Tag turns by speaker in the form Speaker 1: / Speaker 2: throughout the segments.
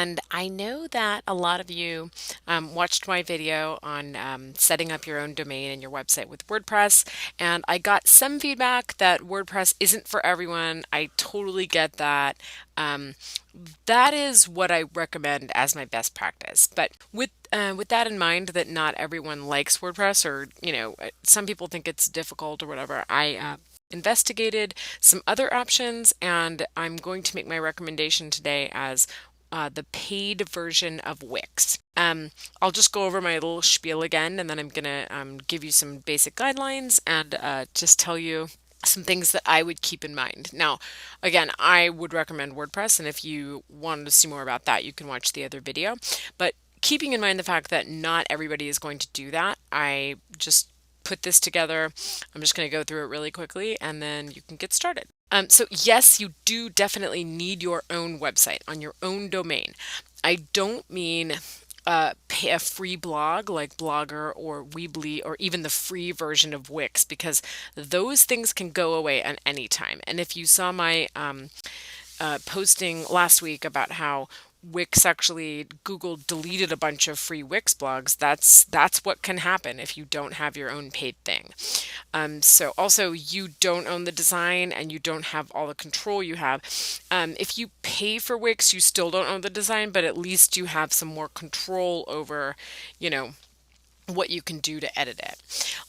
Speaker 1: And I know that a lot of you watched my video on setting up your own domain and your website with WordPress, and I got some feedback that WordPress isn't for everyone. I totally get that. Um, that is what I recommend as my best practice. But with that in mind, that not everyone likes WordPress, or some people think it's difficult or whatever. I investigated some other options, and I'm going to make my recommendation today as the paid version of Wix. I'll just go over my little spiel again, and then I'm gonna give you some basic guidelines and just tell you some things that I would keep in mind. Now, again, I would recommend WordPress, and if you wanted to see more about that, you can watch the other video. But keeping in mind the fact that not everybody is going to do that, I just put this together. I'm just going to go through it really quickly, and then you can get started. So yes, you do definitely need your own website on your own domain. I don't mean pay a free blog like Blogger or Weebly or even the free version of Wix, because those things can go away at any time. And if you saw my posting last week about how Wix actually Google deleted a bunch of free Wix blogs. That's what can happen if you don't have your own paid thing. So also you don't own the design and you don't have all the control you have. If you pay for Wix, you still don't own the design, but at least you have some more control over, you know, what you can do to edit it.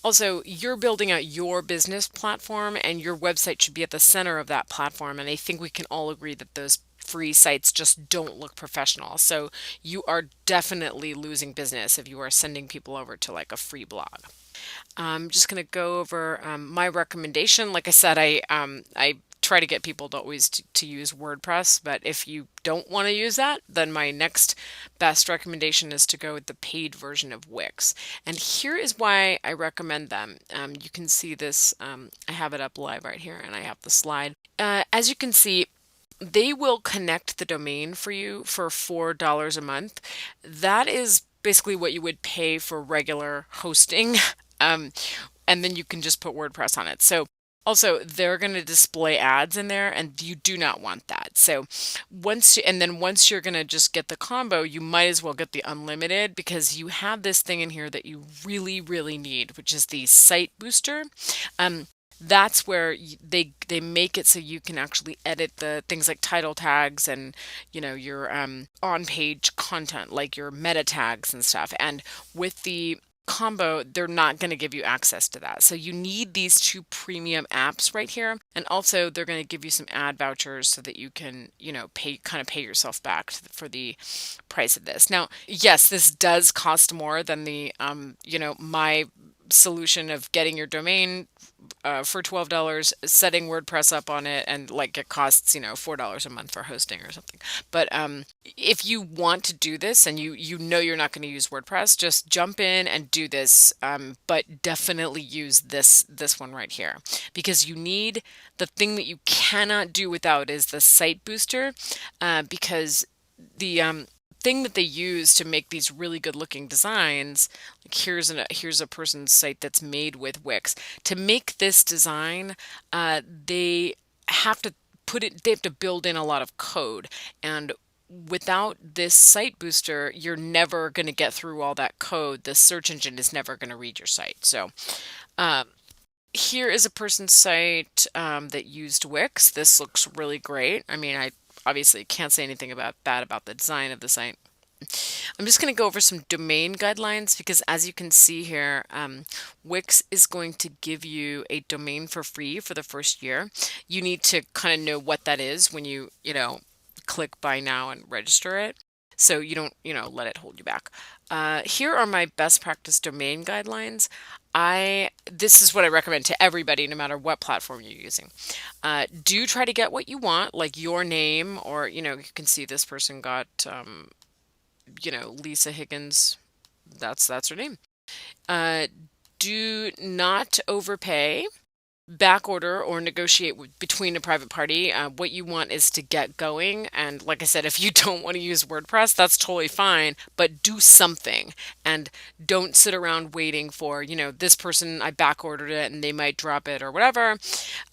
Speaker 1: Also, you're building out your business platform and your website should be at the center of that platform. And I think we can all agree that those free sites just don't look professional. So you are definitely losing business if you are sending people over to like a free blog. I'm just going to go over my recommendation. Like I said, I try to get people to always to use WordPress, but if you don't want to use that, then my next best recommendation is to go with the paid version of Wix. And here is why I recommend them. You can see this, I have it up live right here, and I have the slide. As you can see, they will connect the domain for you for $4 a month. That is basically what you would pay for regular hosting. Um, and then you can just put WordPress on it. So also they're going to display ads in there, and you do not want that. So once you're going to just get the combo, you might as well get the unlimited, because you have this thing in here that you really, really need, which is the site booster. That's where they make it so you can actually edit the things like title tags and your on-page content, like your meta tags and stuff. And with the combo, they're not going to give you access to that. So you need these two premium apps right here. And also they're going to give you some ad vouchers so that you can, pay yourself back for the price of this. Now, yes, this does cost more than the, my solution of getting your domain for $12, setting WordPress up on it, and like it costs, $4 a month for hosting or something. But if you want to do this and you know you're not going to use WordPress, just jump in and do this. But definitely use this one right here, because you need the thing that you cannot do without is the site booster, because the thing that they use to make these really good looking designs, like here's a person's site that's made with Wix. To make this design, they have to they have to build in a lot of code, and without this site booster, you're never going to get through all that code. The search engine is never going to read your site. So um, here is a person's site that used Wix. This looks really great. I mean, I obviously can't say anything about the design of the site. I'm just going to go over some domain guidelines, because as you can see here, Wix is going to give you a domain for free for the first year. You need to kind of know what that is when click buy now and register it, so you don't, let it hold you back. Here are my best practice domain guidelines. This is what I recommend to everybody, no matter what platform you're using. Do try to get what you want, like your name, or you can see this person got Lisa Higgins. That's her name. Uh, do not overpay. back order or negotiate between a private party. What you want is to get going. And like I said, if you don't want to use WordPress, that's totally fine, but do something and don't sit around waiting for, this person, I back ordered it and they might drop it or whatever.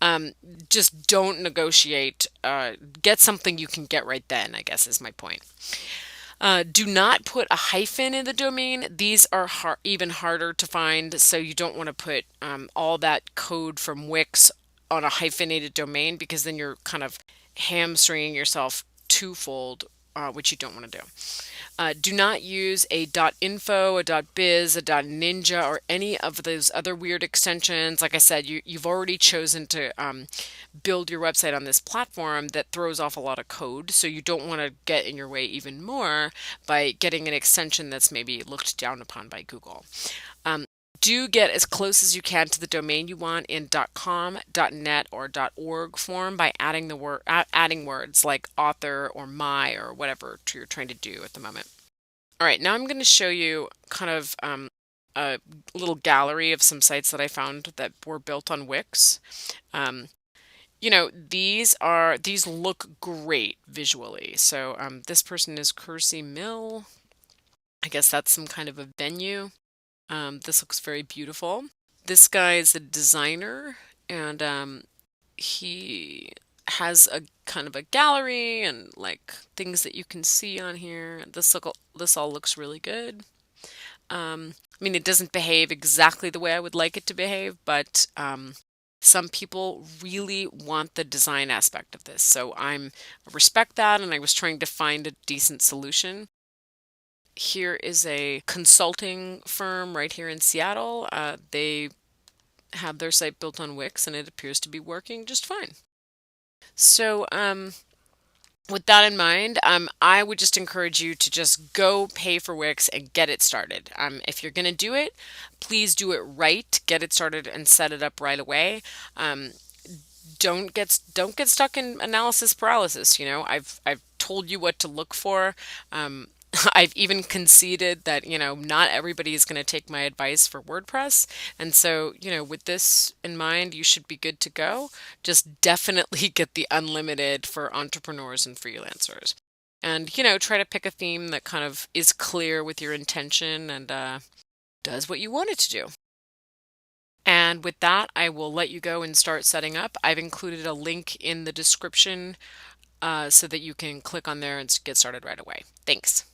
Speaker 1: Um, just don't negotiate. Get something you can get right then, I guess is my point. Do not put a hyphen in the domain. These are even harder to find, so you don't want to put all that code from Wix on a hyphenated domain because then you're kind of hamstringing yourself twofold, which you don't want to do. Do not use a .info, a .biz, a .ninja, or any of those other weird extensions. Like I said, you've already chosen to build your website on this platform that throws off a lot of code, so you don't want to get in your way even more by getting an extension that's maybe looked down upon by Google. Do get as close as you can to the domain you want in .com, .net, or .org form by adding words like author or my or whatever you're trying to do at the moment. All right, now I'm going to show you kind of a little gallery of some sites that I found that were built on Wix. Um, these look great visually. So this person is Kersey Mill. I guess that's some kind of a venue. This looks very beautiful. This guy is a designer, and he has a kind of a gallery and like things that you can see on here. This all looks really good. I mean, it doesn't behave exactly the way I would like it to behave, but some people really want the design aspect of this. So I respect that, and I was trying to find a decent solution. Here is a consulting firm right here in Seattle. They have their site built on Wix, and it appears to be working just fine. So, with that in mind, I would just encourage you to just go pay for Wix and get it started. If you're going to do it, please do it right. Get it started and set it up right away. Don't get stuck in analysis paralysis. I've told you what to look for. I've even conceded that, not everybody is going to take my advice for WordPress. And so, with this in mind, you should be good to go. Just definitely get the unlimited for entrepreneurs and freelancers. And, try to pick a theme that kind of is clear with your intention and does what you want it to do. And with that, I will let you go and start setting up. I've included a link in the description so that you can click on there and get started right away. Thanks.